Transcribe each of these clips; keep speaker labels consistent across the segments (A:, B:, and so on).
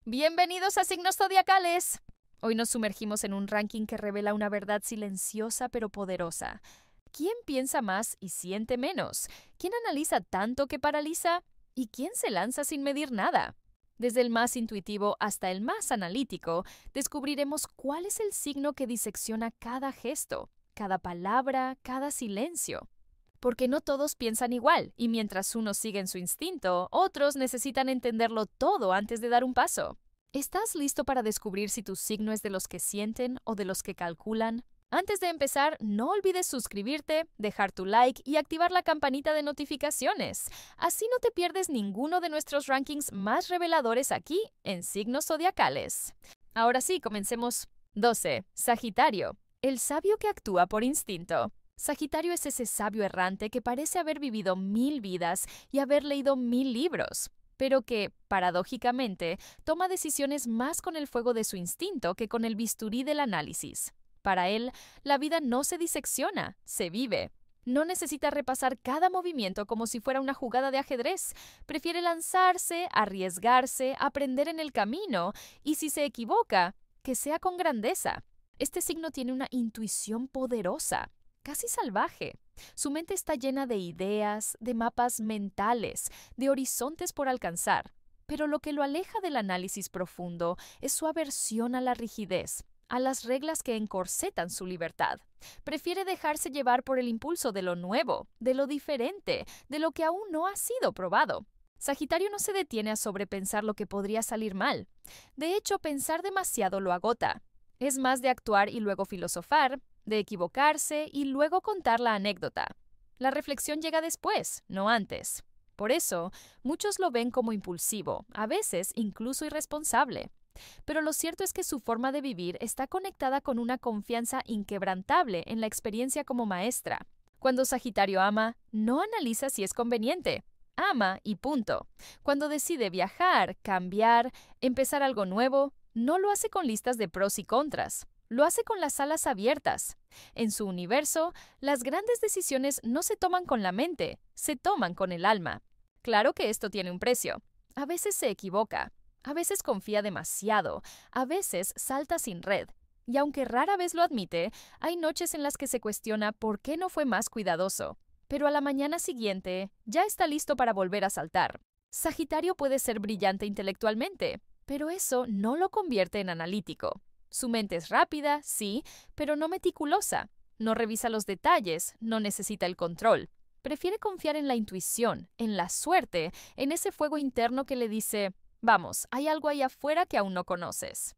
A: Bienvenidos a Signos Zodiacales. Hoy nos sumergimos en un ranking que revela una verdad silenciosa pero poderosa. ¿Quién piensa más y siente menos? ¿Quién analiza tanto que paraliza? ¿Y quién se lanza sin medir nada? Desde el más intuitivo hasta el más analítico, descubriremos cuál es el signo que disecciona cada gesto, cada palabra, cada silencio. Porque no todos piensan igual, y mientras unos siguen su instinto, otros necesitan entenderlo todo antes de dar un paso. ¿Estás listo para descubrir si tu signo es de los que sienten o de los que calculan? Antes de empezar, no olvides suscribirte, dejar tu like y activar la campanita de notificaciones. Así no te pierdes ninguno de nuestros rankings más reveladores aquí en Signos Zodiacales. Ahora sí, comencemos. 12. Sagitario, el sabio que actúa por instinto. Sagitario es ese sabio errante que parece haber vivido 1000 vidas y haber leído 1000 libros, pero que, paradójicamente, toma decisiones más con el fuego de su instinto que con el bisturí del análisis. Para él, la vida no se disecciona, se vive. No necesita repasar cada movimiento como si fuera una jugada de ajedrez. Prefiere lanzarse, arriesgarse, aprender en el camino y, si se equivoca, que sea con grandeza. Este signo tiene una intuición poderosa, casi salvaje. Su mente está llena de ideas, de mapas mentales, de horizontes por alcanzar. Pero lo que lo aleja del análisis profundo es su aversión a la rigidez, a las reglas que encorsetan su libertad. Prefiere dejarse llevar por el impulso de lo nuevo, de lo diferente, de lo que aún no ha sido probado. Sagitario no se detiene a sobrepensar lo que podría salir mal. De hecho, pensar demasiado lo agota. Es más de actuar y luego filosofar, de equivocarse y luego contar la anécdota. La reflexión llega después, no antes. Por eso, muchos lo ven como impulsivo, a veces incluso irresponsable. Pero lo cierto es que su forma de vivir está conectada con una confianza inquebrantable en la experiencia como maestra. Cuando Sagitario ama, no analiza si es conveniente. Ama y punto. Cuando decide viajar, cambiar, empezar algo nuevo, no lo hace con listas de pros y contras. Lo hace con las alas abiertas. En su universo, las grandes decisiones no se toman con la mente, se toman con el alma. Claro que esto tiene un precio. A veces se equivoca, a veces confía demasiado, a veces salta sin red. Y aunque rara vez lo admite, hay noches en las que se cuestiona por qué no fue más cuidadoso. Pero a la mañana siguiente, ya está listo para volver a saltar. Sagitario puede ser brillante intelectualmente, pero eso no lo convierte en analítico. Su mente es rápida, sí, pero no meticulosa. No revisa los detalles, no necesita el control. Prefiere confiar en la intuición, en la suerte, en ese fuego interno que le dice, vamos, hay algo ahí afuera que aún no conoces.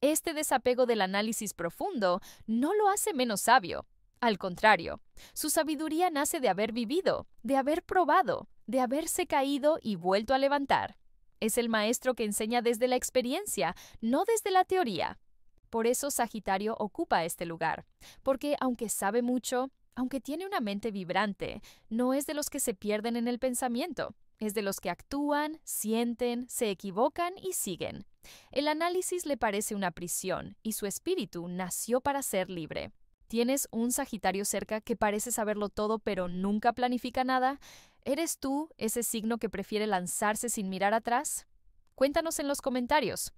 A: Este desapego del análisis profundo no lo hace menos sabio. Al contrario, su sabiduría nace de haber vivido, de haber probado, de haberse caído y vuelto a levantar. Es el maestro que enseña desde la experiencia, no desde la teoría. Por eso Sagitario ocupa este lugar, porque aunque sabe mucho, aunque tiene una mente vibrante, no es de los que se pierden en el pensamiento, es de los que actúan, sienten, se equivocan y siguen. El análisis le parece una prisión y su espíritu nació para ser libre. ¿Tienes un Sagitario cerca que parece saberlo todo pero nunca planifica nada? ¿Eres tú ese signo que prefiere lanzarse sin mirar atrás? Cuéntanos en los comentarios.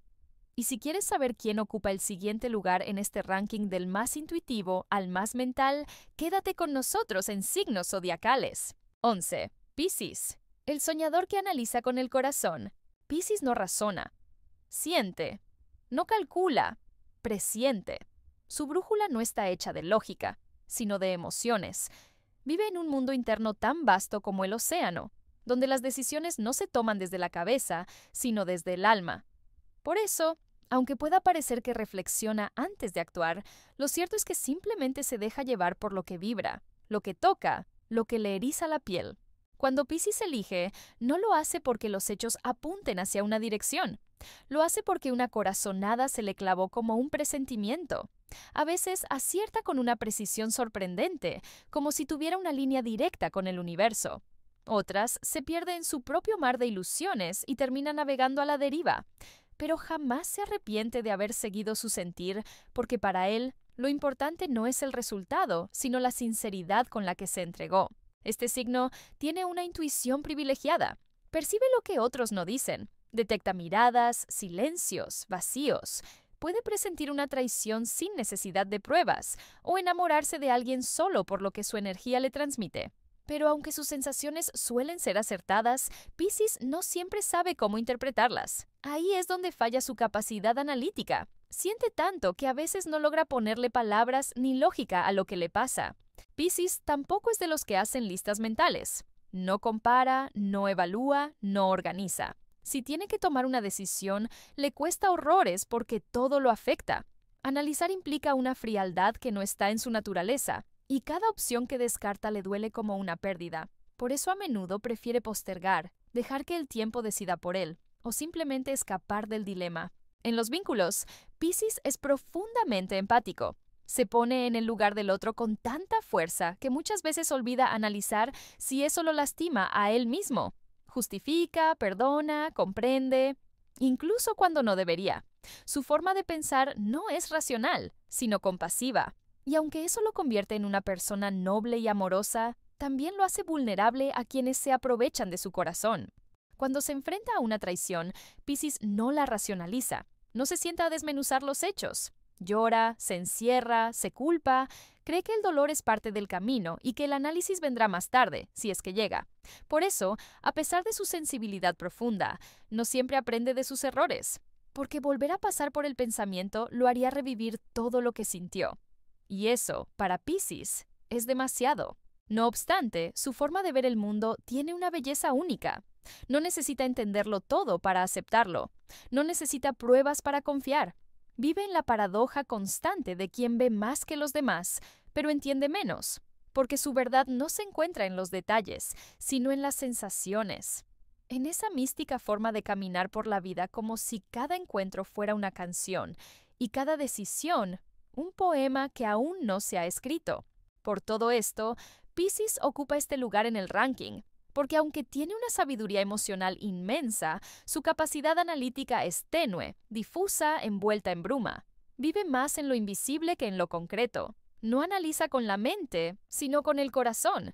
A: Y si quieres saber quién ocupa el siguiente lugar en este ranking del más intuitivo al más mental, quédate con nosotros en Signos Zodiacales. 11. Piscis. El soñador que analiza con el corazón. Piscis no razona. Siente. No calcula. Presiente. Su brújula no está hecha de lógica, sino de emociones. Vive en un mundo interno tan vasto como el océano, donde las decisiones no se toman desde la cabeza, sino desde el alma. Por eso, aunque pueda parecer que reflexiona antes de actuar, lo cierto es que simplemente se deja llevar por lo que vibra, lo que toca, lo que le eriza la piel. Cuando Piscis elige, no lo hace porque los hechos apunten hacia una dirección. Lo hace porque una corazonada se le clavó como un presentimiento. A veces acierta con una precisión sorprendente, como si tuviera una línea directa con el universo. Otras se pierde en su propio mar de ilusiones y termina navegando a la deriva. Pero jamás se arrepiente de haber seguido su sentir, porque para él lo importante no es el resultado, sino la sinceridad con la que se entregó. Este signo tiene una intuición privilegiada. Percibe lo que otros no dicen. Detecta miradas, silencios, vacíos. Puede presentir una traición sin necesidad de pruebas o enamorarse de alguien solo por lo que su energía le transmite. Pero aunque sus sensaciones suelen ser acertadas, Piscis no siempre sabe cómo interpretarlas. Ahí es donde falla su capacidad analítica. Siente tanto que a veces no logra ponerle palabras ni lógica a lo que le pasa. Piscis tampoco es de los que hacen listas mentales. No compara, no evalúa, no organiza. Si tiene que tomar una decisión, le cuesta horrores porque todo lo afecta. Analizar implica una frialdad que no está en su naturaleza, y cada opción que descarta le duele como una pérdida. Por eso a menudo prefiere postergar, dejar que el tiempo decida por él, o simplemente escapar del dilema. En los vínculos, Piscis es profundamente empático. Se pone en el lugar del otro con tanta fuerza que muchas veces olvida analizar si eso lo lastima a él mismo. Justifica, perdona, comprende, incluso cuando no debería. Su forma de pensar no es racional, sino compasiva. Y aunque eso lo convierte en una persona noble y amorosa, también lo hace vulnerable a quienes se aprovechan de su corazón. Cuando se enfrenta a una traición, Piscis no la racionaliza, no se sienta a desmenuzar los hechos. Llora, se encierra, se culpa, cree que el dolor es parte del camino y que el análisis vendrá más tarde, si es que llega. Por eso, a pesar de su sensibilidad profunda, no siempre aprende de sus errores, porque volver a pasar por el pensamiento lo haría revivir todo lo que sintió. Y eso, para Piscis, es demasiado. No obstante, su forma de ver el mundo tiene una belleza única. No necesita entenderlo todo para aceptarlo. No necesita pruebas para confiar. Vive en la paradoja constante de quien ve más que los demás, pero entiende menos, porque su verdad no se encuentra en los detalles, sino en las sensaciones. En esa mística forma de caminar por la vida como si cada encuentro fuera una canción y cada decisión un poema que aún no se ha escrito. Por todo esto, Piscis ocupa este lugar en el ranking, porque aunque tiene una sabiduría emocional inmensa, su capacidad analítica es tenue, difusa, envuelta en bruma. Vive más en lo invisible que en lo concreto. No analiza con la mente, sino con el corazón,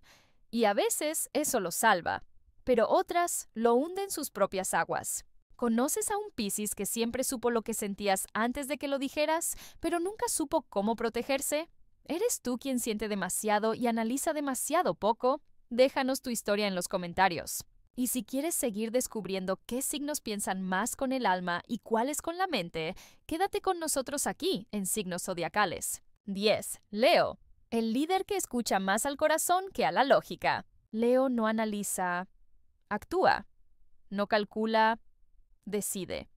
A: y a veces eso lo salva, pero otras lo hunde en sus propias aguas. ¿Conoces a un Piscis que siempre supo lo que sentías antes de que lo dijeras, pero nunca supo cómo protegerse? ¿Eres tú quien siente demasiado y analiza demasiado poco? Déjanos tu historia en los comentarios. Y si quieres seguir descubriendo qué signos piensan más con el alma y cuáles con la mente, quédate con nosotros aquí en Signos Zodiacales. 10. Leo. El líder que escucha más al corazón que a la lógica. Leo no analiza, actúa. No calcula, decide.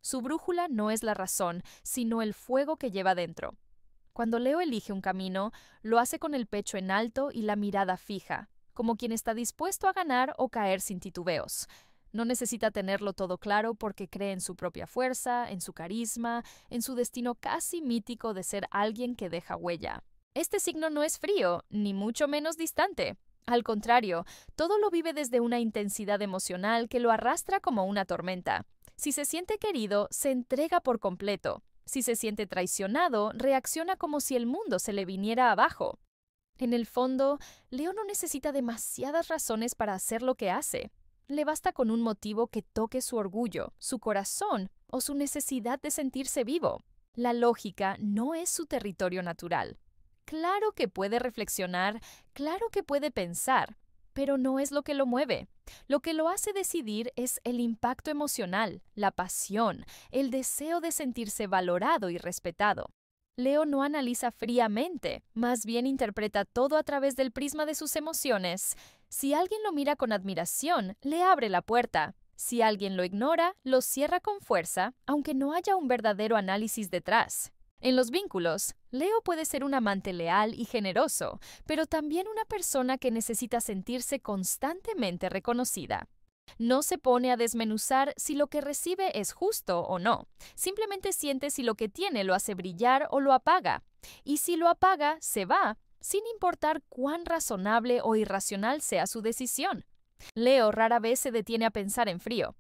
A: Su brújula no es la razón, sino el fuego que lleva dentro. Cuando Leo elige un camino, lo hace con el pecho en alto y la mirada fija, como quien está dispuesto a ganar o caer sin titubeos. No necesita tenerlo todo claro porque cree en su propia fuerza, en su carisma, en su destino casi mítico de ser alguien que deja huella. Este signo no es frío, ni mucho menos distante. Al contrario, todo lo vive desde una intensidad emocional que lo arrastra como una tormenta. Si se siente querido, se entrega por completo. Si se siente traicionado, reacciona como si el mundo se le viniera abajo. En el fondo, Leo no necesita demasiadas razones para hacer lo que hace. Le basta con un motivo que toque su orgullo, su corazón o su necesidad de sentirse vivo. La lógica no es su territorio natural. Claro que puede reflexionar, claro que puede pensar, pero no es lo que lo mueve. Lo que lo hace decidir es el impacto emocional, la pasión, el deseo de sentirse valorado y respetado. Leo no analiza fríamente, más bien interpreta todo a través del prisma de sus emociones. Si alguien lo mira con admiración, le abre la puerta. Si alguien lo ignora, lo cierra con fuerza, aunque no haya un verdadero análisis detrás. En los vínculos, Leo puede ser un amante leal y generoso, pero también una persona que necesita sentirse constantemente reconocida. No se pone a desmenuzar si lo que recibe es justo o no. Simplemente siente si lo que tiene lo hace brillar o lo apaga. Y si lo apaga, se va, sin importar cuán razonable o irracional sea su decisión. Leo rara vez se detiene a pensar en frío.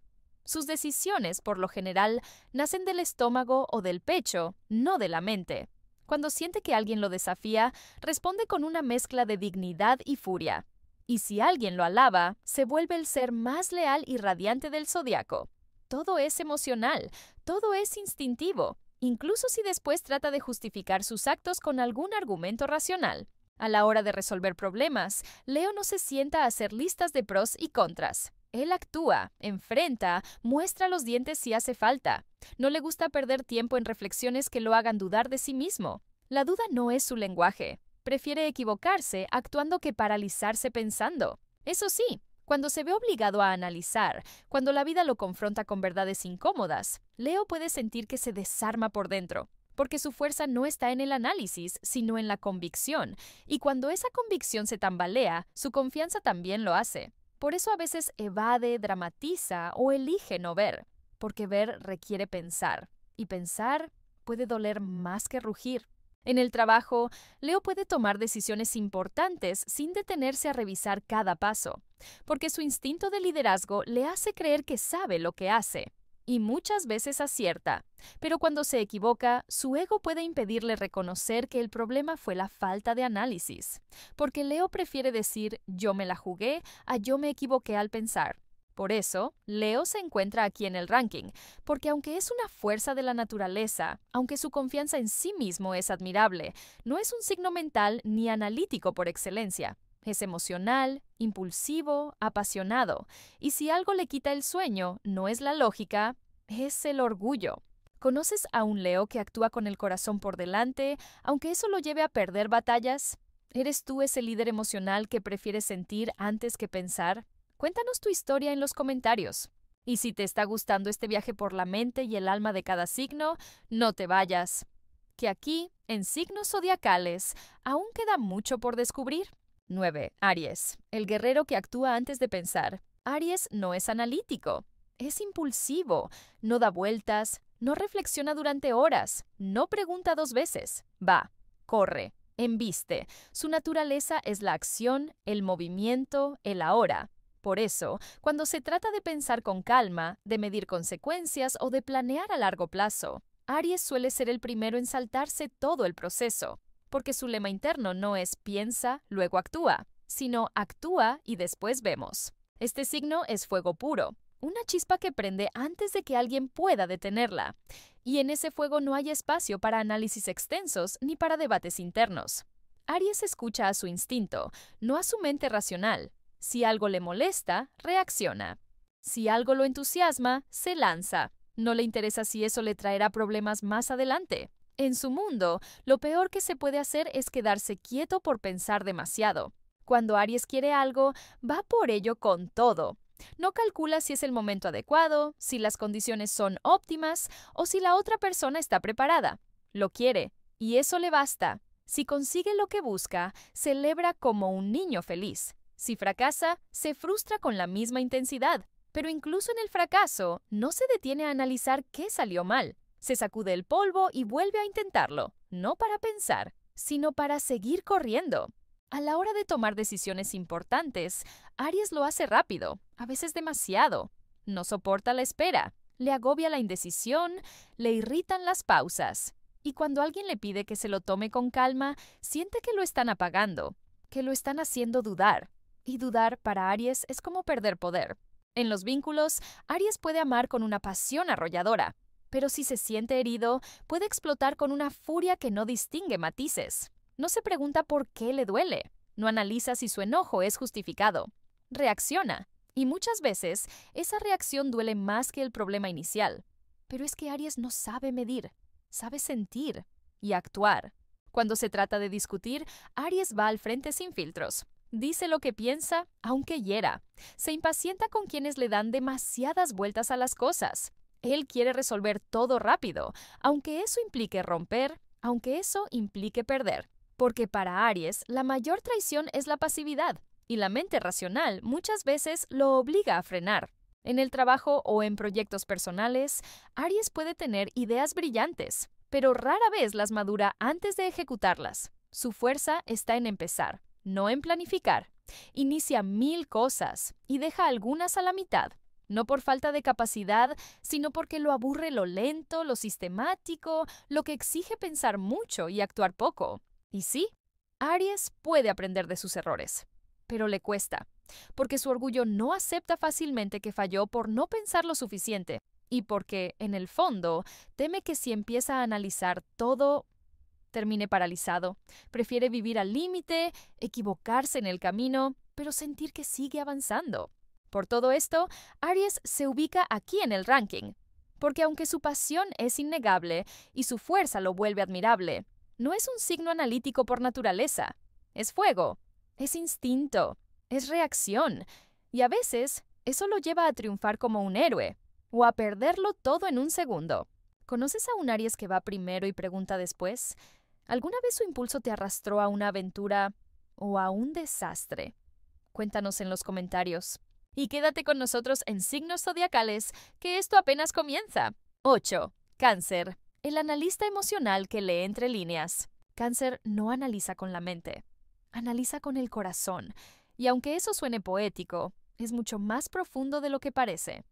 A: Sus decisiones, por lo general, nacen del estómago o del pecho, no de la mente. Cuando siente que alguien lo desafía, responde con una mezcla de dignidad y furia. Y si alguien lo alaba, se vuelve el ser más leal y radiante del zodiaco. Todo es emocional, todo es instintivo, incluso si después trata de justificar sus actos con algún argumento racional. A la hora de resolver problemas, Leo no se sienta a hacer listas de pros y contras. Él actúa, enfrenta, muestra los dientes si hace falta. No le gusta perder tiempo en reflexiones que lo hagan dudar de sí mismo. La duda no es su lenguaje. Prefiere equivocarse actuando que paralizarse pensando. Eso sí, cuando se ve obligado a analizar, cuando la vida lo confronta con verdades incómodas, Leo puede sentir que se desarma por dentro, porque su fuerza no está en el análisis, sino en la convicción, y cuando esa convicción se tambalea, su confianza también lo hace. Por eso a veces evade, dramatiza o elige no ver, porque ver requiere pensar, y pensar puede doler más que rugir. En el trabajo, Leo puede tomar decisiones importantes sin detenerse a revisar cada paso, porque su instinto de liderazgo le hace creer que sabe lo que hace, y muchas veces acierta. Pero cuando se equivoca, su ego puede impedirle reconocer que el problema fue la falta de análisis, porque Leo prefiere decir yo me la jugué a yo me equivoqué al pensar. Por eso, Leo se encuentra aquí en el ranking, porque aunque es una fuerza de la naturaleza, aunque su confianza en sí mismo es admirable, no es un signo mental ni analítico por excelencia. Es emocional, impulsivo, apasionado, y si algo le quita el sueño, no es la lógica, es el orgullo. ¿Conoces a un Leo que actúa con el corazón por delante, aunque eso lo lleve a perder batallas? ¿Eres tú ese líder emocional que prefiere sentir antes que pensar? Cuéntanos tu historia en los comentarios. Y si te está gustando este viaje por la mente y el alma de cada signo, no te vayas. Que aquí, en signos zodiacales, aún queda mucho por descubrir. 9. Aries. El guerrero que actúa antes de pensar. Aries no es analítico. Es impulsivo. No da vueltas. No reflexiona durante horas. No pregunta 2 veces. Va. Corre. Embiste. Su naturaleza es la acción, el movimiento, el ahora. Por eso, cuando se trata de pensar con calma, de medir consecuencias o de planear a largo plazo, Aries suele ser el primero en saltarse todo el proceso, porque su lema interno no es piensa, luego actúa, sino actúa y después vemos. Este signo es fuego puro, una chispa que prende antes de que alguien pueda detenerla, y en ese fuego no hay espacio para análisis extensos ni para debates internos. Aries escucha a su instinto, no a su mente racional. Si algo le molesta, reacciona. Si algo lo entusiasma, se lanza. No le interesa si eso le traerá problemas más adelante. En su mundo, lo peor que se puede hacer es quedarse quieto por pensar demasiado. Cuando Aries quiere algo, va por ello con todo. No calcula si es el momento adecuado, si las condiciones son óptimas o si la otra persona está preparada. Lo quiere, y eso le basta. Si consigue lo que busca, celebra como un niño feliz. Si fracasa, se frustra con la misma intensidad, pero incluso en el fracaso, no se detiene a analizar qué salió mal. Se sacude el polvo y vuelve a intentarlo, no para pensar, sino para seguir corriendo. A la hora de tomar decisiones importantes, Aries lo hace rápido, a veces demasiado. No soporta la espera, le agobia la indecisión, le irritan las pausas. Y cuando alguien le pide que se lo tome con calma, siente que lo están apagando, que lo están haciendo dudar. Y dudar para Aries es como perder poder. En los vínculos, Aries puede amar con una pasión arrolladora, pero si se siente herido, puede explotar con una furia que no distingue matices. No se pregunta por qué le duele, no analiza si su enojo es justificado. Reacciona, y muchas veces esa reacción duele más que el problema inicial. Pero es que Aries no sabe medir, sabe sentir y actuar. Cuando se trata de discutir, Aries va al frente sin filtros. Dice lo que piensa, aunque hiera. Se impacienta con quienes le dan demasiadas vueltas a las cosas. Él quiere resolver todo rápido, aunque eso implique romper, aunque eso implique perder. Porque para Aries, la mayor traición es la pasividad, y la mente racional muchas veces lo obliga a frenar. En el trabajo o en proyectos personales, Aries puede tener ideas brillantes, pero rara vez las madura antes de ejecutarlas. Su fuerza está en empezar, no en planificar. Inicia 1000 cosas y deja algunas a la mitad. No por falta de capacidad, sino porque lo aburre lo lento, lo sistemático, lo que exige pensar mucho y actuar poco. Y sí, Aries puede aprender de sus errores, pero le cuesta, porque su orgullo no acepta fácilmente que falló por no pensar lo suficiente. Y porque, en el fondo, teme que si empieza a analizar todo, termine paralizado. Prefiere vivir al límite, equivocarse en el camino, pero sentir que sigue avanzando. Por todo esto, Aries se ubica aquí en el ranking, porque aunque su pasión es innegable y su fuerza lo vuelve admirable, no es un signo analítico por naturaleza. Es fuego, es instinto, es reacción, y a veces eso lo lleva a triunfar como un héroe, o a perderlo todo en un segundo. ¿Conoces a un Aries que va primero y pregunta después? ¿Alguna vez su impulso te arrastró a una aventura o a un desastre? Cuéntanos en los comentarios. Y quédate con nosotros en Signos Zodiacales, que esto apenas comienza. 8. Cáncer. El analista emocional que lee entre líneas. Cáncer no analiza con la mente, analiza con el corazón. Y aunque eso suene poético, es mucho más profundo de lo que parece.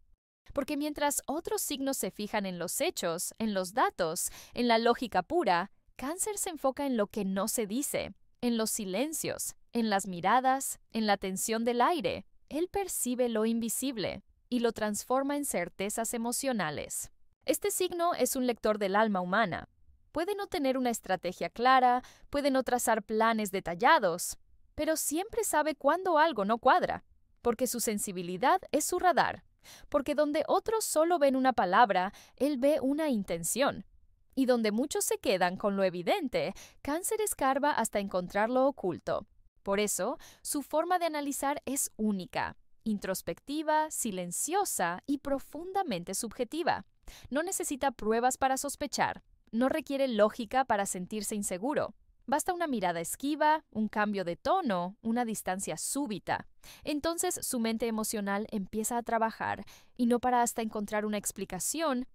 A: Porque mientras otros signos se fijan en los hechos, en los datos, en la lógica pura, Cáncer se enfoca en lo que no se dice, en los silencios, en las miradas, en la tensión del aire. Él percibe lo invisible y lo transforma en certezas emocionales. Este signo es un lector del alma humana. Puede no tener una estrategia clara, puede no trazar planes detallados, pero siempre sabe cuándo algo no cuadra, porque su sensibilidad es su radar, porque donde otros solo ven una palabra, él ve una intención. Y donde muchos se quedan con lo evidente, Cáncer escarba hasta encontrar lo oculto. Por eso, su forma de analizar es única, introspectiva, silenciosa y profundamente subjetiva. No necesita pruebas para sospechar, no requiere lógica para sentirse inseguro. Basta una mirada esquiva, un cambio de tono, una distancia súbita. Entonces su mente emocional empieza a trabajar y no para hasta encontrar una explicación,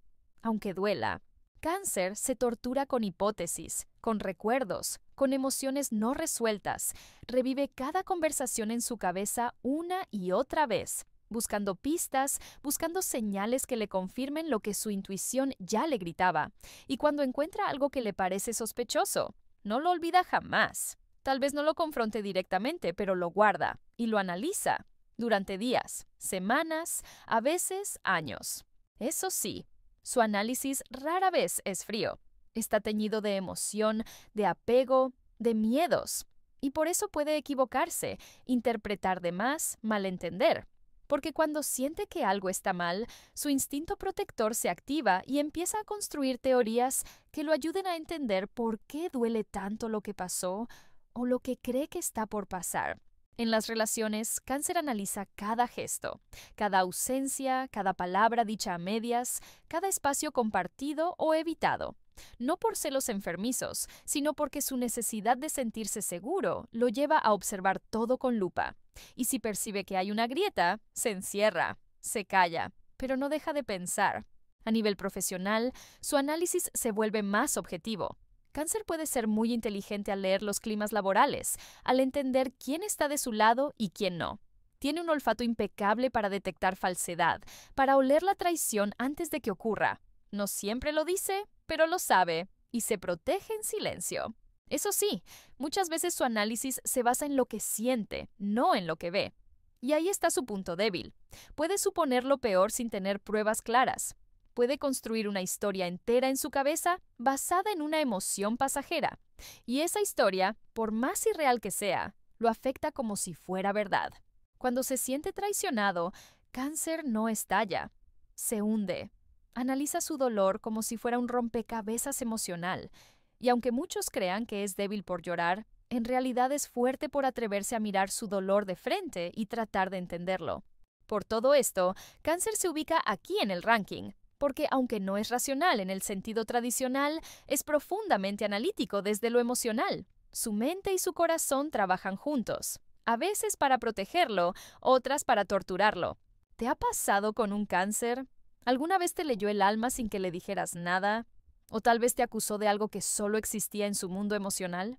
A: aunque duela. Cáncer se tortura con hipótesis, con recuerdos, con emociones no resueltas. Revive cada conversación en su cabeza una y otra vez, buscando pistas, buscando señales que le confirmen lo que su intuición ya le gritaba. Y cuando encuentra algo que le parece sospechoso, no lo olvida jamás. Tal vez no lo confronte directamente, pero lo guarda y lo analiza durante días, semanas, a veces años. Eso sí, su análisis rara vez es frío. Está teñido de emoción, de apego, de miedos. Y por eso puede equivocarse, interpretar de más, malentender. Porque cuando siente que algo está mal, su instinto protector se activa y empieza a construir teorías que lo ayuden a entender por qué duele tanto lo que pasó o lo que cree que está por pasar. En las relaciones, Cáncer analiza cada gesto, cada ausencia, cada palabra dicha a medias, cada espacio compartido o evitado. No por celos enfermizos, sino porque su necesidad de sentirse seguro lo lleva a observar todo con lupa. Y si percibe que hay una grieta, se encierra, se calla, pero no deja de pensar. A nivel profesional, su análisis se vuelve más objetivo. Cáncer puede ser muy inteligente al leer los climas laborales, al entender quién está de su lado y quién no. Tiene un olfato impecable para detectar falsedad, para oler la traición antes de que ocurra. No siempre lo dice, pero lo sabe, y se protege en silencio. Eso sí, muchas veces su análisis se basa en lo que siente, no en lo que ve. Y ahí está su punto débil. Puede suponer lo peor sin tener pruebas claras. Puede construir una historia entera en su cabeza basada en una emoción pasajera. Y esa historia, por más irreal que sea, lo afecta como si fuera verdad. Cuando se siente traicionado, Cáncer no estalla, se hunde. Analiza su dolor como si fuera un rompecabezas emocional. Y aunque muchos crean que es débil por llorar, en realidad es fuerte por atreverse a mirar su dolor de frente y tratar de entenderlo. Por todo esto, Cáncer se ubica aquí en el ranking, porque aunque no es racional en el sentido tradicional, es profundamente analítico desde lo emocional. Su mente y su corazón trabajan juntos, a veces para protegerlo, otras para torturarlo. ¿Te ha pasado con un Cáncer? ¿Alguna vez te leyó el alma sin que le dijeras nada? ¿O tal vez te acusó de algo que solo existía en su mundo emocional?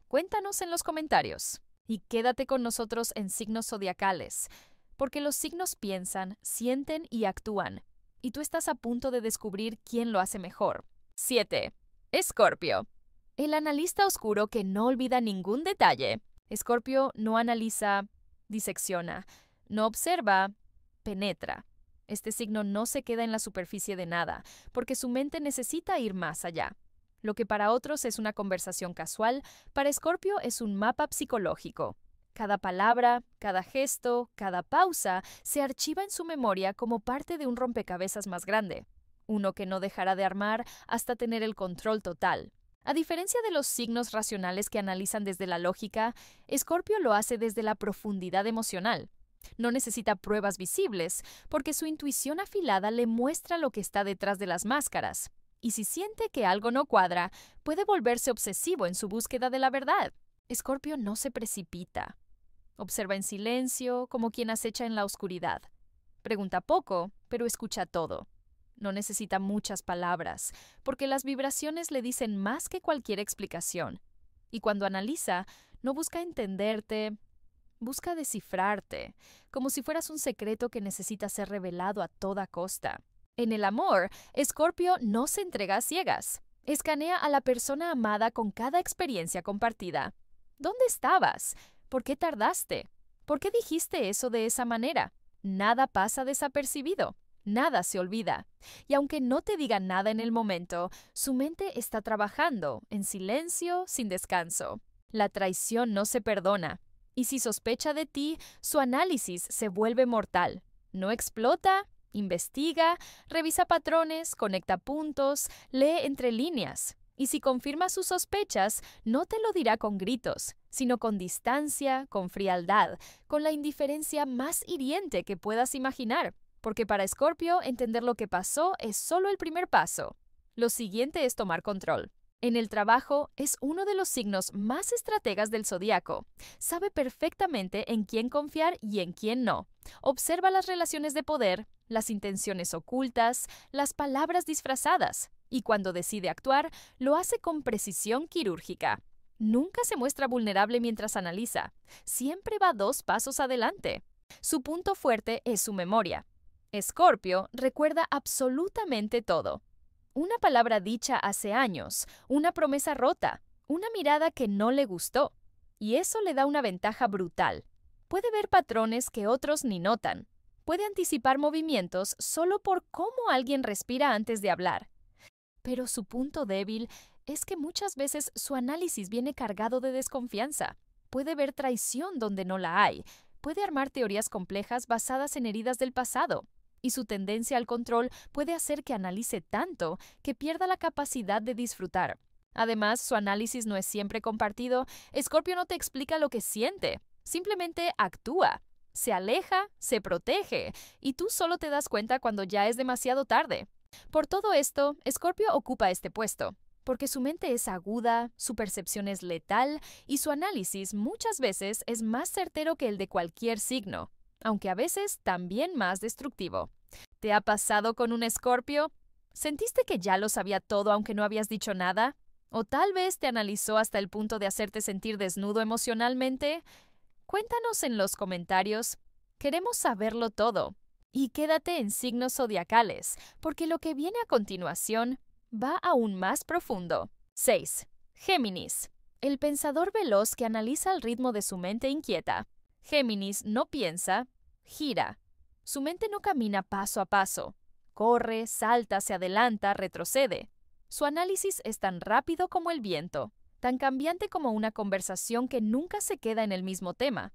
A: Cuéntanos en los comentarios. Y quédate con nosotros en Signos Zodiacales, porque los signos piensan, sienten y actúan. Y tú estás a punto de descubrir quién lo hace mejor. 7. Escorpio. El analista oscuro que no olvida ningún detalle. Escorpio no analiza, disecciona, no observa, penetra. Este signo no se queda en la superficie de nada, porque su mente necesita ir más allá. Lo que para otros es una conversación casual, para Escorpio es un mapa psicológico. Cada palabra, cada gesto, cada pausa se archiva en su memoria como parte de un rompecabezas más grande, uno que no dejará de armar hasta tener el control total. A diferencia de los signos racionales que analizan desde la lógica, Escorpio lo hace desde la profundidad emocional. No necesita pruebas visibles, porque su intuición afilada le muestra lo que está detrás de las máscaras. Y si siente que algo no cuadra, puede volverse obsesivo en su búsqueda de la verdad. Escorpio no se precipita. Observa en silencio, como quien acecha en la oscuridad. Pregunta poco, pero escucha todo. No necesita muchas palabras, porque las vibraciones le dicen más que cualquier explicación. Y cuando analiza, no busca entenderte, busca descifrarte, como si fueras un secreto que necesita ser revelado a toda costa. En el amor, Escorpio no se entrega a ciegas. Escanea a la persona amada con cada experiencia compartida. ¿Dónde estabas? ¿Por qué tardaste? ¿Por qué dijiste eso de esa manera? Nada pasa desapercibido. Nada se olvida. Y aunque no te diga nada en el momento, su mente está trabajando, en silencio, sin descanso. La traición no se perdona. Y si sospecha de ti, su análisis se vuelve mortal. No explota, investiga, revisa patrones, conecta puntos, lee entre líneas. Y si confirma sus sospechas, no te lo dirá con gritos, sino con distancia, con frialdad, con la indiferencia más hiriente que puedas imaginar. Porque para Escorpio, entender lo que pasó es solo el primer paso. Lo siguiente es tomar control. En el trabajo, es uno de los signos más estrategas del zodiaco. Sabe perfectamente en quién confiar y en quién no. Observa las relaciones de poder, las intenciones ocultas, las palabras disfrazadas. Y cuando decide actuar, lo hace con precisión quirúrgica. Nunca se muestra vulnerable mientras analiza. Siempre va 2 pasos adelante. Su punto fuerte es su memoria. Escorpio recuerda absolutamente todo. Una palabra dicha hace años, una promesa rota, una mirada que no le gustó. Y eso le da una ventaja brutal. Puede ver patrones que otros ni notan. Puede anticipar movimientos solo por cómo alguien respira antes de hablar. Pero su punto débil es que muchas veces su análisis viene cargado de desconfianza. Puede ver traición donde no la hay. Puede armar teorías complejas basadas en heridas del pasado. Y su tendencia al control puede hacer que analice tanto que pierda la capacidad de disfrutar. Además, su análisis no es siempre compartido. Escorpio no te explica lo que siente, simplemente actúa. Se aleja, se protege, y tú solo te das cuenta cuando ya es demasiado tarde. Por todo esto, Escorpio ocupa este puesto, porque su mente es aguda, su percepción es letal y su análisis muchas veces es más certero que el de cualquier signo, aunque a veces también más destructivo. ¿Te ha pasado con un Escorpio? ¿Sentiste que ya lo sabía todo aunque no habías dicho nada? ¿O tal vez te analizó hasta el punto de hacerte sentir desnudo emocionalmente? Cuéntanos en los comentarios. Queremos saberlo todo. Y quédate en signos zodiacales, porque lo que viene a continuación va aún más profundo. 6. Géminis. El pensador veloz que analiza el ritmo de su mente inquieta. Géminis no piensa, gira. Su mente no camina paso a paso. Corre, salta, se adelanta, retrocede. Su análisis es tan rápido como el viento, tan cambiante como una conversación que nunca se queda en el mismo tema.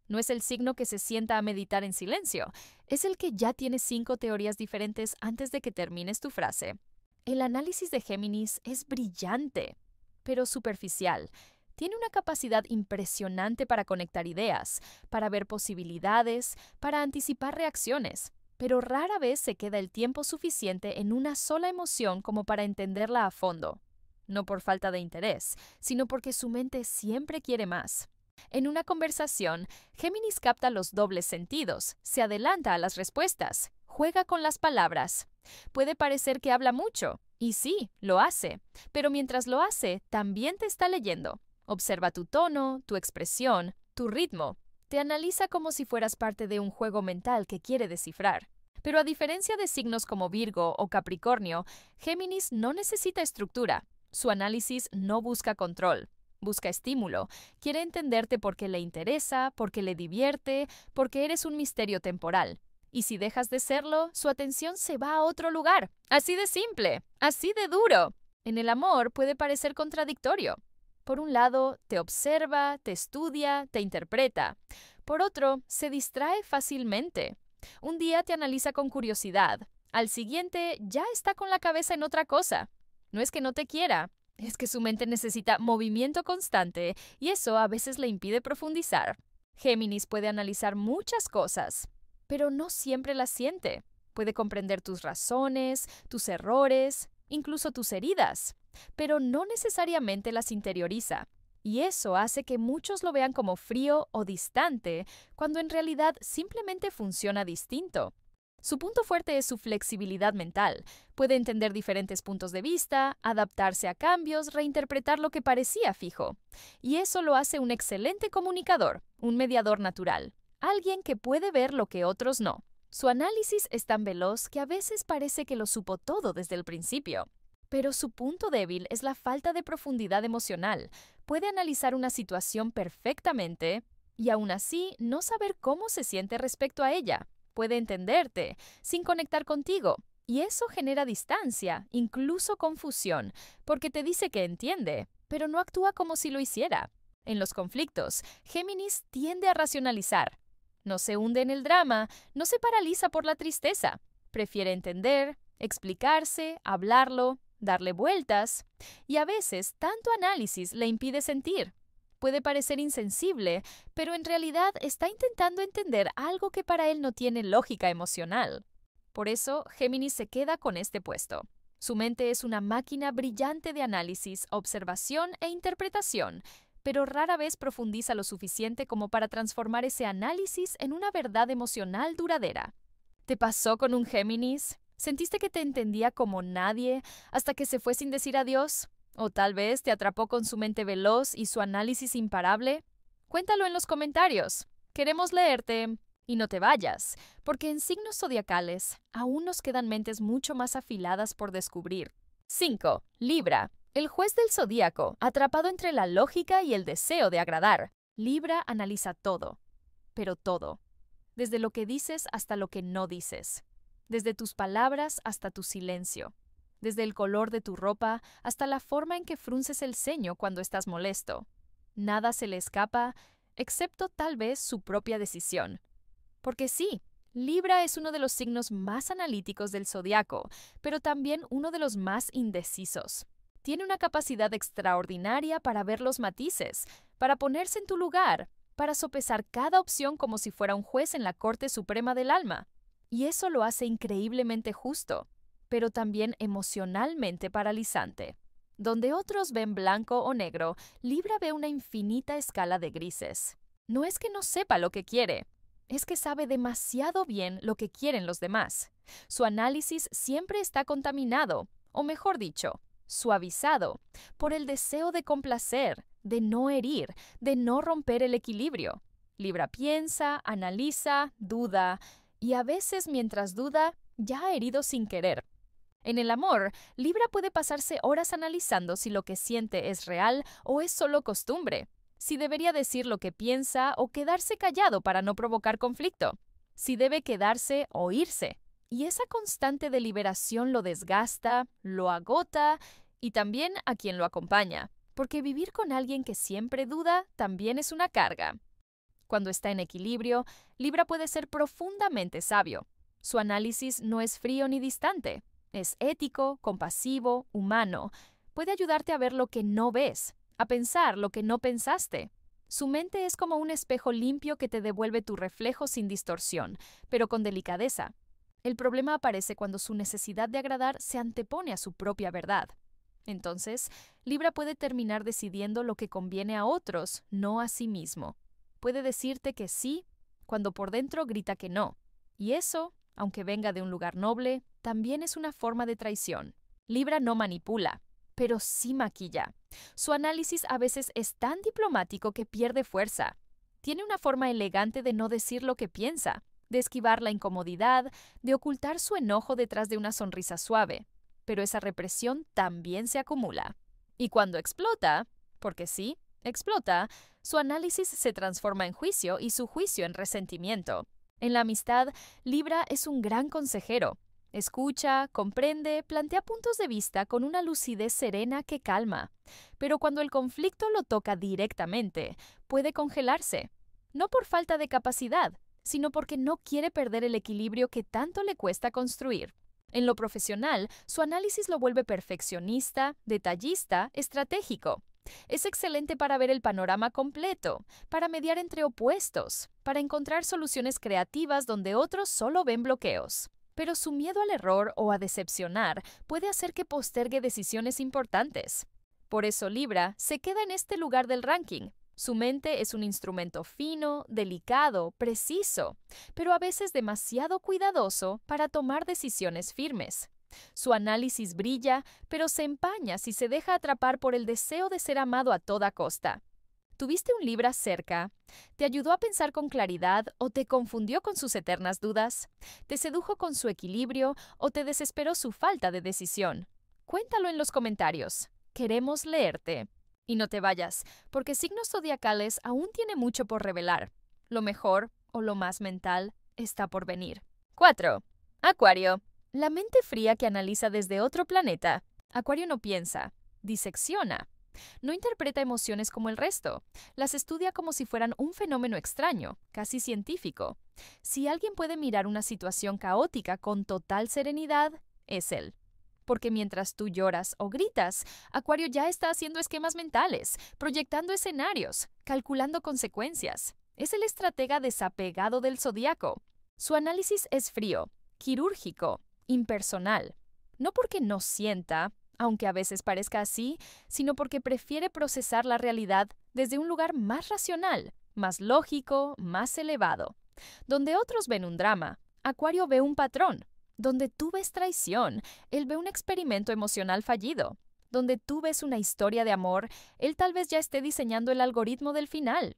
A: No es el signo que se sienta a meditar en silencio, es el que ya tiene 5 teorías diferentes antes de que termines tu frase. El análisis de Géminis es brillante, pero superficial. Tiene una capacidad impresionante para conectar ideas, para ver posibilidades, para anticipar reacciones, pero rara vez se queda el tiempo suficiente en una sola emoción como para entenderla a fondo. No por falta de interés, sino porque su mente siempre quiere más. En una conversación, Géminis capta los dobles sentidos, se adelanta a las respuestas, juega con las palabras. Puede parecer que habla mucho, y sí, lo hace, pero mientras lo hace, también te está leyendo. Observa tu tono, tu expresión, tu ritmo. Te analiza como si fueras parte de un juego mental que quiere descifrar. Pero a diferencia de signos como Virgo o Capricornio, Géminis no necesita estructura. Su análisis no busca control. Busca estímulo, quiere entenderte porque le interesa, porque le divierte, porque eres un misterio temporal. Y si dejas de serlo, su atención se va a otro lugar. Así de simple, así de duro. En el amor puede parecer contradictorio. Por un lado, te observa, te estudia, te interpreta. Por otro, se distrae fácilmente. Un día te analiza con curiosidad. Al siguiente, ya está con la cabeza en otra cosa. No es que no te quiera, es que su mente necesita movimiento constante y eso a veces le impide profundizar. Géminis puede analizar muchas cosas, pero no siempre las siente. Puede comprender tus razones, tus errores, incluso tus heridas, pero no necesariamente las interioriza. Y eso hace que muchos lo vean como frío o distante, cuando en realidad simplemente funciona distinto. Su punto fuerte es su flexibilidad mental. Puede entender diferentes puntos de vista, adaptarse a cambios, reinterpretar lo que parecía fijo. Y eso lo hace un excelente comunicador, un mediador natural, alguien que puede ver lo que otros no. Su análisis es tan veloz que a veces parece que lo supo todo desde el principio. Pero su punto débil es la falta de profundidad emocional. Puede analizar una situación perfectamente y aún así no saber cómo se siente respecto a ella. Puede entenderte, sin conectar contigo, y eso genera distancia, incluso confusión, porque te dice que entiende, pero no actúa como si lo hiciera. En los conflictos, Géminis tiende a racionalizar. No se hunde en el drama, no se paraliza por la tristeza. Prefiere entender, explicarse, hablarlo, darle vueltas, y a veces tanto análisis le impide sentir. Puede parecer insensible, pero en realidad está intentando entender algo que para él no tiene lógica emocional. Por eso, Géminis se queda con este puesto. Su mente es una máquina brillante de análisis, observación e interpretación, pero rara vez profundiza lo suficiente como para transformar ese análisis en una verdad emocional duradera. ¿Te pasó con un Géminis? ¿Sentiste que te entendía como nadie hasta que se fue sin decir adiós? ¿O tal vez te atrapó con su mente veloz y su análisis imparable? Cuéntalo en los comentarios. Queremos leerte. Y no te vayas, porque en signos zodiacales aún nos quedan mentes mucho más afiladas por descubrir. 5. Libra. El juez del zodíaco, atrapado entre la lógica y el deseo de agradar. Libra analiza todo, pero todo. Desde lo que dices hasta lo que no dices. Desde tus palabras hasta tu silencio. Desde el color de tu ropa hasta la forma en que frunces el ceño cuando estás molesto. Nada se le escapa, excepto tal vez su propia decisión. Porque sí, Libra es uno de los signos más analíticos del zodiaco, pero también uno de los más indecisos. Tiene una capacidad extraordinaria para ver los matices, para ponerse en tu lugar, para sopesar cada opción como si fuera un juez en la Corte Suprema del Alma. Y eso lo hace increíblemente justo, pero también emocionalmente paralizante. Donde otros ven blanco o negro, Libra ve una infinita escala de grises. No es que no sepa lo que quiere, es que sabe demasiado bien lo que quieren los demás. Su análisis siempre está contaminado, o mejor dicho, suavizado, por el deseo de complacer, de no herir, de no romper el equilibrio. Libra piensa, analiza, duda, y a veces mientras duda, ya ha herido sin querer. En el amor, Libra puede pasarse horas analizando si lo que siente es real o es solo costumbre, si debería decir lo que piensa o quedarse callado para no provocar conflicto, si debe quedarse o irse. Y esa constante deliberación lo desgasta, lo agota y también a quien lo acompaña, porque vivir con alguien que siempre duda también es una carga. Cuando está en equilibrio, Libra puede ser profundamente sabio. Su análisis no es frío ni distante. Es ético, compasivo, humano. Puede ayudarte a ver lo que no ves, a pensar lo que no pensaste. Su mente es como un espejo limpio que te devuelve tu reflejo sin distorsión, pero con delicadeza. El problema aparece cuando su necesidad de agradar se antepone a su propia verdad. Entonces, Libra puede terminar decidiendo lo que conviene a otros, no a sí mismo. Puede decirte que sí, cuando por dentro grita que no. Y eso, aunque venga de un lugar noble, también es una forma de traición. Libra no manipula, pero sí maquilla. Su análisis a veces es tan diplomático que pierde fuerza. Tiene una forma elegante de no decir lo que piensa, de esquivar la incomodidad, de ocultar su enojo detrás de una sonrisa suave. Pero esa represión también se acumula. Y cuando explota, porque sí, explota, su análisis se transforma en juicio y su juicio en resentimiento. En la amistad, Libra es un gran consejero. Escucha, comprende, plantea puntos de vista con una lucidez serena que calma. Pero cuando el conflicto lo toca directamente, puede congelarse. No por falta de capacidad, sino porque no quiere perder el equilibrio que tanto le cuesta construir. En lo profesional, su análisis lo vuelve perfeccionista, detallista, estratégico. Es excelente para ver el panorama completo, para mediar entre opuestos, para encontrar soluciones creativas donde otros solo ven bloqueos. Pero su miedo al error o a decepcionar puede hacer que postergue decisiones importantes. Por eso Libra se queda en este lugar del ranking. Su mente es un instrumento fino, delicado, preciso, pero a veces demasiado cuidadoso para tomar decisiones firmes. Su análisis brilla, pero se empaña si se deja atrapar por el deseo de ser amado a toda costa. ¿Tuviste un Libra cerca? ¿Te ayudó a pensar con claridad o te confundió con sus eternas dudas? ¿Te sedujo con su equilibrio o te desesperó su falta de decisión? Cuéntalo en los comentarios. Queremos leerte. Y no te vayas, porque Signos Zodiacales aún tiene mucho por revelar. Lo mejor, o lo más mental, está por venir. 4. Acuario. La mente fría que analiza desde otro planeta. Acuario no piensa, disecciona. No interpreta emociones como el resto. Las estudia como si fueran un fenómeno extraño, casi científico. Si alguien puede mirar una situación caótica con total serenidad, es él. Porque mientras tú lloras o gritas, Acuario ya está haciendo esquemas mentales, proyectando escenarios, calculando consecuencias. Es el estratega desapegado del zodiaco. Su análisis es frío, quirúrgico, impersonal. No porque no sienta, aunque a veces parezca así, sino porque prefiere procesar la realidad desde un lugar más racional, más lógico, más elevado. Donde otros ven un drama, Acuario ve un patrón. Donde tú ves traición, él ve un experimento emocional fallido. Donde tú ves una historia de amor, él tal vez ya esté diseñando el algoritmo del final.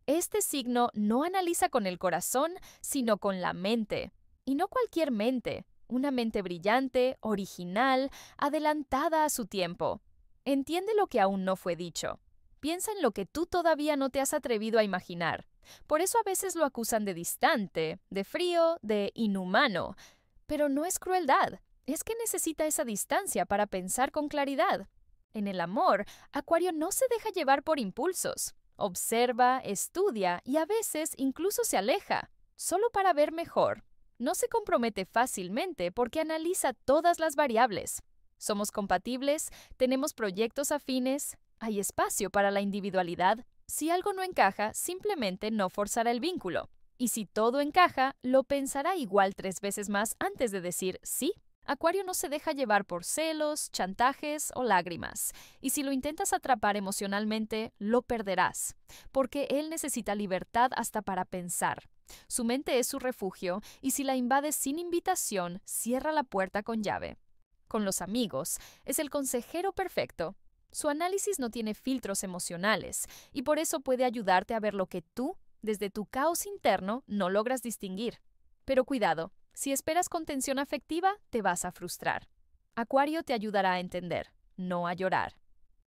A: Este signo no analiza con el corazón, sino con la mente. Y no cualquier mente, una mente brillante, original, adelantada a su tiempo. Entiende lo que aún no fue dicho. Piensa en lo que tú todavía no te has atrevido a imaginar. Por eso a veces lo acusan de distante, de frío, de inhumano. Pero no es crueldad, es que necesita esa distancia para pensar con claridad. En el amor, Acuario no se deja llevar por impulsos. Observa, estudia y a veces incluso se aleja, solo para ver mejor. No se compromete fácilmente porque analiza todas las variables. Somos compatibles, tenemos proyectos afines, hay espacio para la individualidad. Si algo no encaja, simplemente no forzará el vínculo. Y si todo encaja, lo pensará igual 3 veces más antes de decir sí. Acuario no se deja llevar por celos, chantajes o lágrimas. Y si lo intentas atrapar emocionalmente, lo perderás, porque él necesita libertad hasta para pensar. Su mente es su refugio y si la invades sin invitación, cierra la puerta con llave. Con los amigos, es el consejero perfecto. Su análisis no tiene filtros emocionales y por eso puede ayudarte a ver lo que tú, desde tu caos interno, no logras distinguir. Pero cuidado, si esperas contención afectiva, te vas a frustrar. Acuario te ayudará a entender, no a llorar.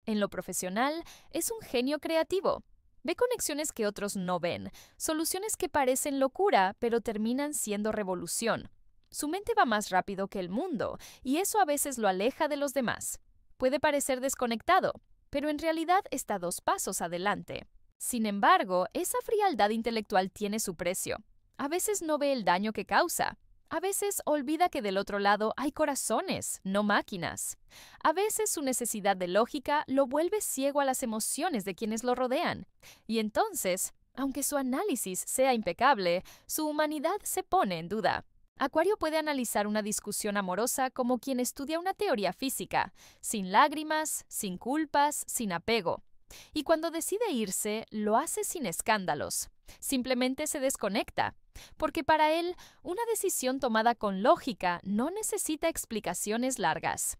A: En lo profesional, es un genio creativo. Ve conexiones que otros no ven, soluciones que parecen locura, pero terminan siendo revolución. Su mente va más rápido que el mundo, y eso a veces lo aleja de los demás. Puede parecer desconectado, pero en realidad está 2 pasos adelante. Sin embargo, esa frialdad intelectual tiene su precio. A veces no ve el daño que causa. A veces olvida que del otro lado hay corazones, no máquinas. A veces su necesidad de lógica lo vuelve ciego a las emociones de quienes lo rodean. Y entonces, aunque su análisis sea impecable, su humanidad se pone en duda. Acuario puede analizar una discusión amorosa como quien estudia una teoría física, sin lágrimas, sin culpas, sin apego. Y cuando decide irse, lo hace sin escándalos. Simplemente se desconecta, porque para él, una decisión tomada con lógica no necesita explicaciones largas.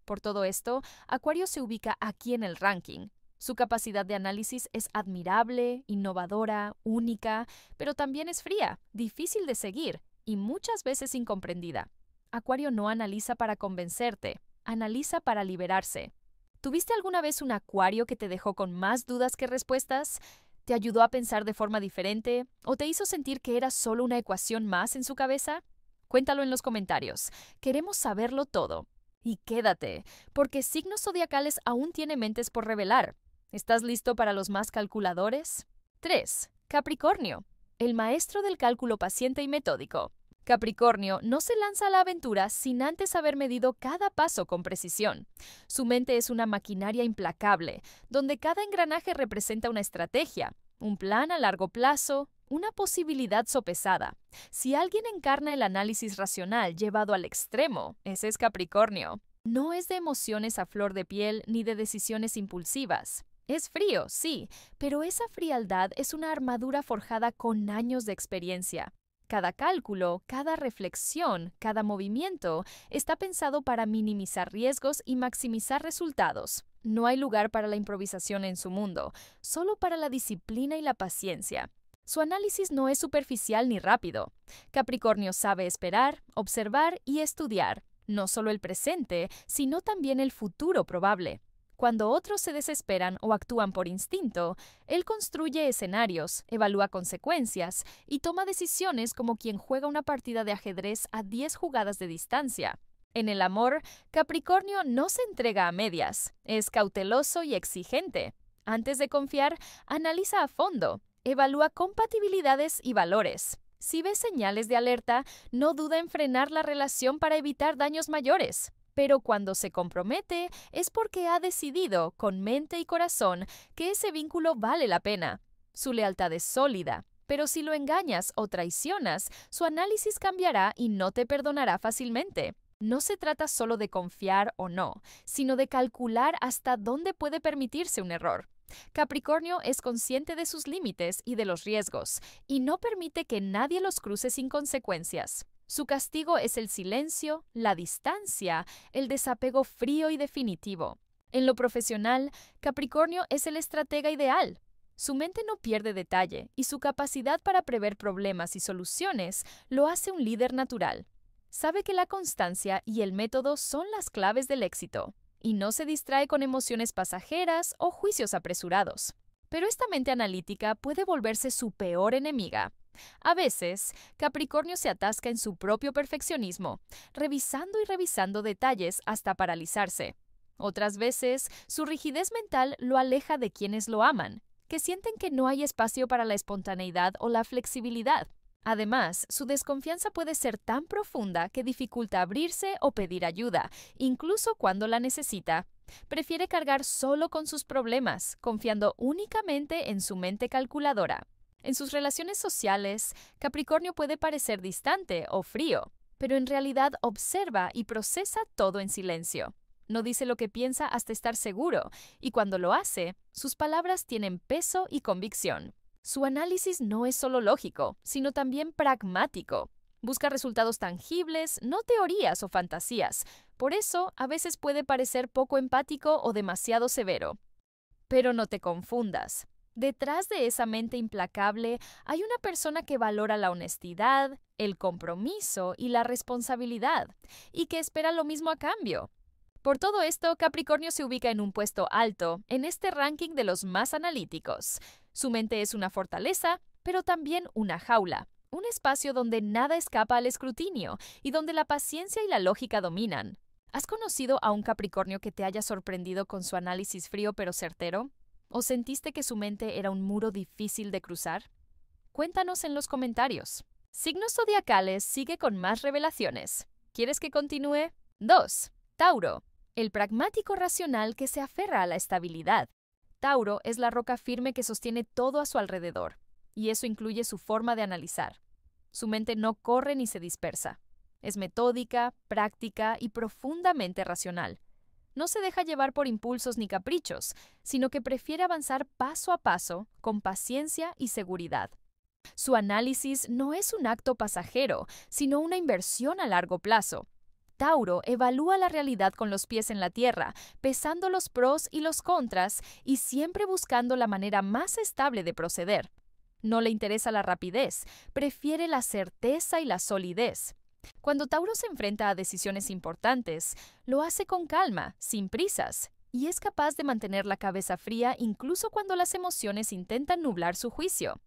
A: Por todo esto, Acuario se ubica aquí en el ranking. Su capacidad de análisis es admirable, innovadora, única, pero también es fría, difícil de seguir y muchas veces incomprendida. Acuario no analiza para convencerte, analiza para liberarse. ¿Tuviste alguna vez un Acuario que te dejó con más dudas que respuestas? ¿Te ayudó a pensar de forma diferente o te hizo sentir que era solo una ecuación más en su cabeza? Cuéntalo en los comentarios. Queremos saberlo todo. Y quédate, porque signos zodiacales aún tiene mentes por revelar. ¿Estás listo para los más calculadores? 3. Capricornio, el maestro del cálculo paciente y metódico. Capricornio no se lanza a la aventura sin antes haber medido cada paso con precisión. Su mente es una maquinaria implacable, donde cada engranaje representa una estrategia, un plan a largo plazo, una posibilidad sopesada. Si alguien encarna el análisis racional llevado al extremo, ese es Capricornio. No es de emociones a flor de piel ni de decisiones impulsivas. Es frío, sí, pero esa frialdad es una armadura forjada con años de experiencia. Cada cálculo, cada reflexión, cada movimiento está pensado para minimizar riesgos y maximizar resultados. No hay lugar para la improvisación en su mundo, solo para la disciplina y la paciencia. Su análisis no es superficial ni rápido. Capricornio sabe esperar, observar y estudiar, no solo el presente, sino también el futuro probable. Cuando otros se desesperan o actúan por instinto, él construye escenarios, evalúa consecuencias y toma decisiones como quien juega una partida de ajedrez a 10 jugadas de distancia. En el amor, Capricornio no se entrega a medias, es cauteloso y exigente. Antes de confiar, analiza a fondo, evalúa compatibilidades y valores. Si ve señales de alerta, no duda en frenar la relación para evitar daños mayores. Pero cuando se compromete es porque ha decidido, con mente y corazón, que ese vínculo vale la pena. Su lealtad es sólida, pero si lo engañas o traicionas, su análisis cambiará y no te perdonará fácilmente. No se trata solo de confiar o no, sino de calcular hasta dónde puede permitirse un error. Capricornio es consciente de sus límites y de los riesgos, y no permite que nadie los cruce sin consecuencias. Su castigo es el silencio, la distancia, el desapego frío y definitivo. En lo profesional, Capricornio es el estratega ideal. Su mente no pierde detalle y su capacidad para prever problemas y soluciones lo hace un líder natural. Sabe que la constancia y el método son las claves del éxito, y no se distrae con emociones pasajeras o juicios apresurados. Pero esta mente analítica puede volverse su peor enemiga. A veces, Capricornio se atasca en su propio perfeccionismo, revisando y revisando detalles hasta paralizarse. Otras veces, su rigidez mental lo aleja de quienes lo aman, que sienten que no hay espacio para la espontaneidad o la flexibilidad. Además, su desconfianza puede ser tan profunda que dificulta abrirse o pedir ayuda, incluso cuando la necesita. Prefiere cargar solo con sus problemas, confiando únicamente en su mente calculadora. En sus relaciones sociales, Capricornio puede parecer distante o frío, pero en realidad observa y procesa todo en silencio. No dice lo que piensa hasta estar seguro, y cuando lo hace, sus palabras tienen peso y convicción. Su análisis no es solo lógico, sino también pragmático. Busca resultados tangibles, no teorías o fantasías. Por eso, a veces puede parecer poco empático o demasiado severo. Pero no te confundas. Detrás de esa mente implacable hay una persona que valora la honestidad, el compromiso y la responsabilidad, y que espera lo mismo a cambio. Por todo esto, Capricornio se ubica en un puesto alto en este ranking de los más analíticos. Su mente es una fortaleza, pero también una jaula, un espacio donde nada escapa al escrutinio y donde la paciencia y la lógica dominan. ¿Has conocido a un Capricornio que te haya sorprendido con su análisis frío pero certero? ¿O sentiste que su mente era un muro difícil de cruzar? Cuéntanos en los comentarios. Signos zodiacales sigue con más revelaciones. ¿Quieres que continúe? 2. Tauro, el pragmático racional que se aferra a la estabilidad. Tauro es la roca firme que sostiene todo a su alrededor, y eso incluye su forma de analizar. Su mente no corre ni se dispersa. Es metódica, práctica y profundamente racional. No se deja llevar por impulsos ni caprichos, sino que prefiere avanzar paso a paso, con paciencia y seguridad. Su análisis no es un acto pasajero, sino una inversión a largo plazo. Tauro evalúa la realidad con los pies en la tierra, pesando los pros y los contras y siempre buscando la manera más estable de proceder. No le interesa la rapidez, prefiere la certeza y la solidez. Cuando Tauro se enfrenta a decisiones importantes, lo hace con calma, sin prisas, y es capaz de mantener la cabeza fría incluso cuando las emociones intentan nublar su juicio.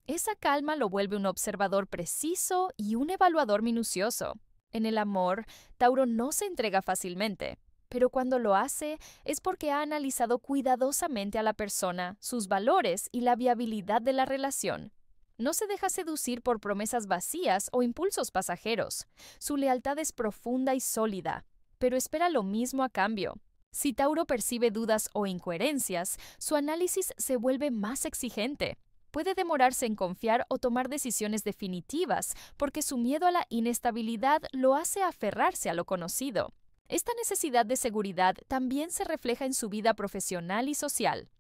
A: Esa calma lo vuelve un observador preciso y un evaluador minucioso. En el amor, Tauro no se entrega fácilmente, pero cuando lo hace es porque ha analizado cuidadosamente a la persona, sus valores y la viabilidad de la relación. No se deja seducir por promesas vacías o impulsos pasajeros. Su lealtad es profunda y sólida, pero espera lo mismo a cambio. Si Tauro percibe dudas o incoherencias, su análisis se vuelve más exigente. Puede demorarse en confiar o tomar decisiones definitivas porque su miedo a la inestabilidad lo hace aferrarse a lo conocido. Esta necesidad de seguridad también se refleja en su vida profesional y social.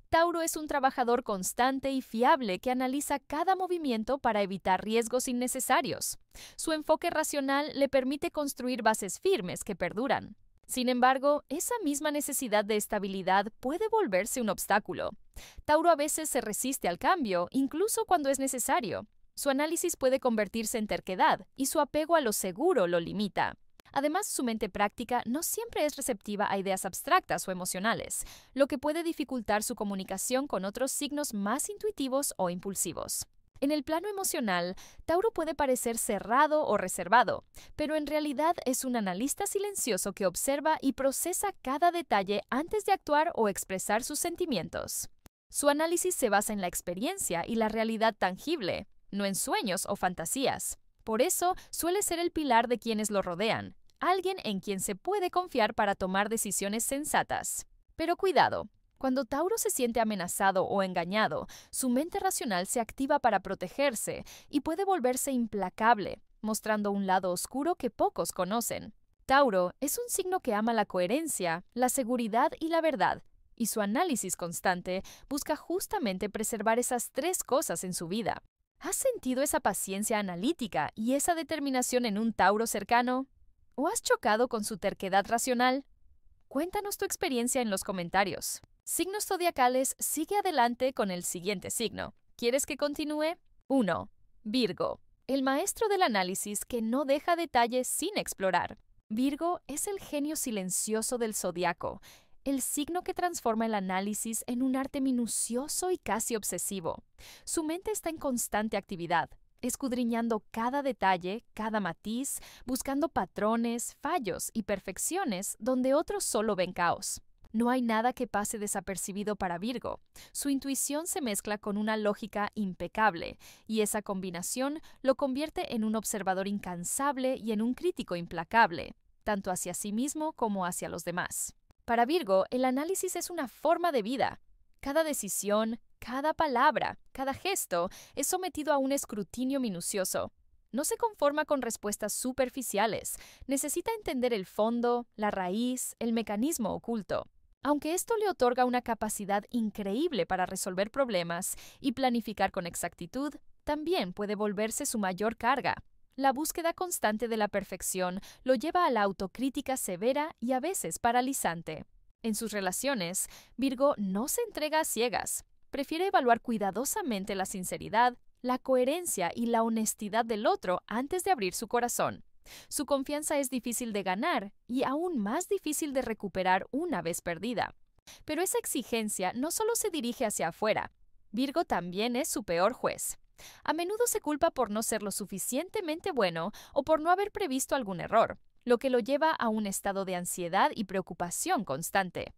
A: Tauro es un trabajador constante y fiable que analiza cada movimiento para evitar riesgos innecesarios. Su enfoque racional le permite construir bases firmes que perduran. Sin embargo, esa misma necesidad de estabilidad puede volverse un obstáculo. Tauro a veces se resiste al cambio, incluso cuando es necesario. Su análisis puede convertirse en terquedad y su apego a lo seguro lo limita. Además, su mente práctica no siempre es receptiva a ideas abstractas o emocionales, lo que puede dificultar su comunicación con otros signos más intuitivos o impulsivos. En el plano emocional, Tauro puede parecer cerrado o reservado, pero en realidad es un analista silencioso que observa y procesa cada detalle antes de actuar o expresar sus sentimientos. Su análisis se basa en la experiencia y la realidad tangible, no en sueños o fantasías. Por eso, suele ser el pilar de quienes lo rodean, alguien en quien se puede confiar para tomar decisiones sensatas. Pero cuidado. Cuando Tauro se siente amenazado o engañado, su mente racional se activa para protegerse y puede volverse implacable, mostrando un lado oscuro que pocos conocen. Tauro es un signo que ama la coherencia, la seguridad y la verdad, y su análisis constante busca justamente preservar esas tres cosas en su vida. ¿Has sentido esa paciencia analítica y esa determinación en un Tauro cercano? ¿O has chocado con su terquedad racional? Cuéntanos tu experiencia en los comentarios. Signos zodiacales, sigue adelante con el siguiente signo. ¿Quieres que continúe? 1. Virgo. El maestro del análisis que no deja detalles sin explorar. Virgo es el genio silencioso del zodiaco, el signo que transforma el análisis en un arte minucioso y casi obsesivo. Su mente está en constante actividad, escudriñando cada detalle, cada matiz, buscando patrones, fallos y perfecciones donde otros solo ven caos. No hay nada que pase desapercibido para Virgo. Su intuición se mezcla con una lógica impecable, y esa combinación lo convierte en un observador incansable y en un crítico implacable, tanto hacia sí mismo como hacia los demás. Para Virgo, el análisis es una forma de vida. Cada decisión, cada palabra, cada gesto es sometido a un escrutinio minucioso. No se conforma con respuestas superficiales, necesita entender el fondo, la raíz, el mecanismo oculto. Aunque esto le otorga una capacidad increíble para resolver problemas y planificar con exactitud, también puede volverse su mayor carga. La búsqueda constante de la perfección lo lleva a la autocrítica severa y a veces paralizante. En sus relaciones, Virgo no se entrega a ciegas. Prefiere evaluar cuidadosamente la sinceridad, la coherencia y la honestidad del otro antes de abrir su corazón. Su confianza es difícil de ganar y aún más difícil de recuperar una vez perdida. Pero esa exigencia no solo se dirige hacia afuera. Virgo también es su peor juez. A menudo se culpa por no ser lo suficientemente bueno o por no haber previsto algún error, lo que lo lleva a un estado de ansiedad y preocupación constante.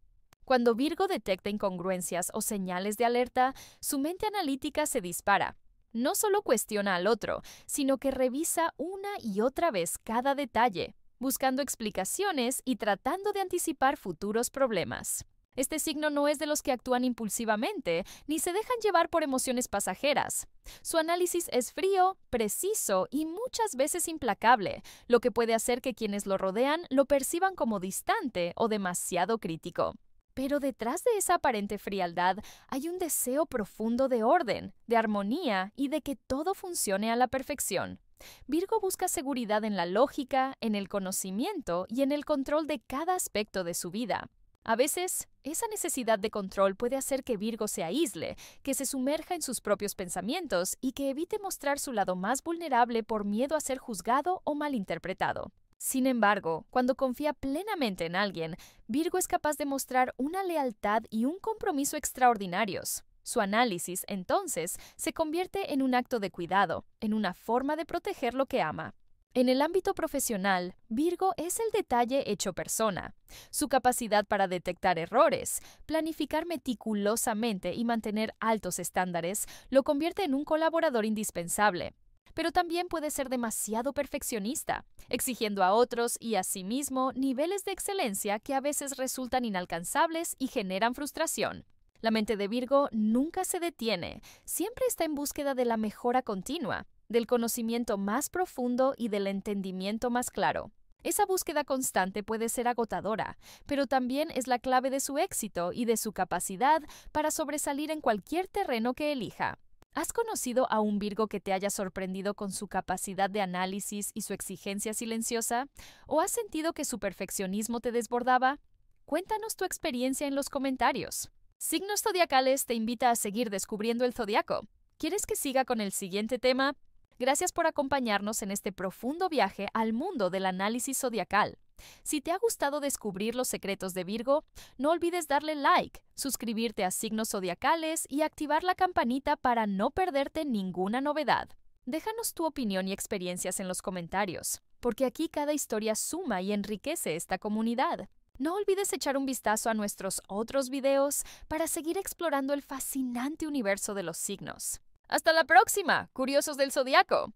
A: Cuando Virgo detecta incongruencias o señales de alerta, su mente analítica se dispara. No solo cuestiona al otro, sino que revisa una y otra vez cada detalle, buscando explicaciones y tratando de anticipar futuros problemas. Este signo no es de los que actúan impulsivamente, ni se dejan llevar por emociones pasajeras. Su análisis es frío, preciso y muchas veces implacable, lo que puede hacer que quienes lo rodean lo perciban como distante o demasiado crítico. Pero detrás de esa aparente frialdad hay un deseo profundo de orden, de armonía y de que todo funcione a la perfección. Virgo busca seguridad en la lógica, en el conocimiento y en el control de cada aspecto de su vida. A veces, esa necesidad de control puede hacer que Virgo se aísle, que se sumerja en sus propios pensamientos y que evite mostrar su lado más vulnerable por miedo a ser juzgado o malinterpretado. Sin embargo, cuando confía plenamente en alguien, Virgo es capaz de mostrar una lealtad y un compromiso extraordinarios. Su análisis, entonces, se convierte en un acto de cuidado, en una forma de proteger lo que ama. En el ámbito profesional, Virgo es el detalle hecho persona. Su capacidad para detectar errores, planificar meticulosamente y mantener altos estándares lo convierte en un colaborador indispensable. Pero también puede ser demasiado perfeccionista, exigiendo a otros y a sí mismo niveles de excelencia que a veces resultan inalcanzables y generan frustración. La mente de Virgo nunca se detiene, siempre está en búsqueda de la mejora continua, del conocimiento más profundo y del entendimiento más claro. Esa búsqueda constante puede ser agotadora, pero también es la clave de su éxito y de su capacidad para sobresalir en cualquier terreno que elija. ¿Has conocido a un Virgo que te haya sorprendido con su capacidad de análisis y su exigencia silenciosa? ¿O has sentido que su perfeccionismo te desbordaba? Cuéntanos tu experiencia en los comentarios. Signos zodiacales te invita a seguir descubriendo el zodiaco. ¿Quieres que siga con el siguiente tema? Gracias por acompañarnos en este profundo viaje al mundo del análisis zodiacal. Si te ha gustado descubrir los secretos de Virgo, no olvides darle like, suscribirte a Signos Zodiacales y activar la campanita para no perderte ninguna novedad. Déjanos tu opinión y experiencias en los comentarios, porque aquí cada historia suma y enriquece esta comunidad. No olvides echar un vistazo a nuestros otros videos para seguir explorando el fascinante universo de los signos. ¡Hasta la próxima, curiosos del zodiaco!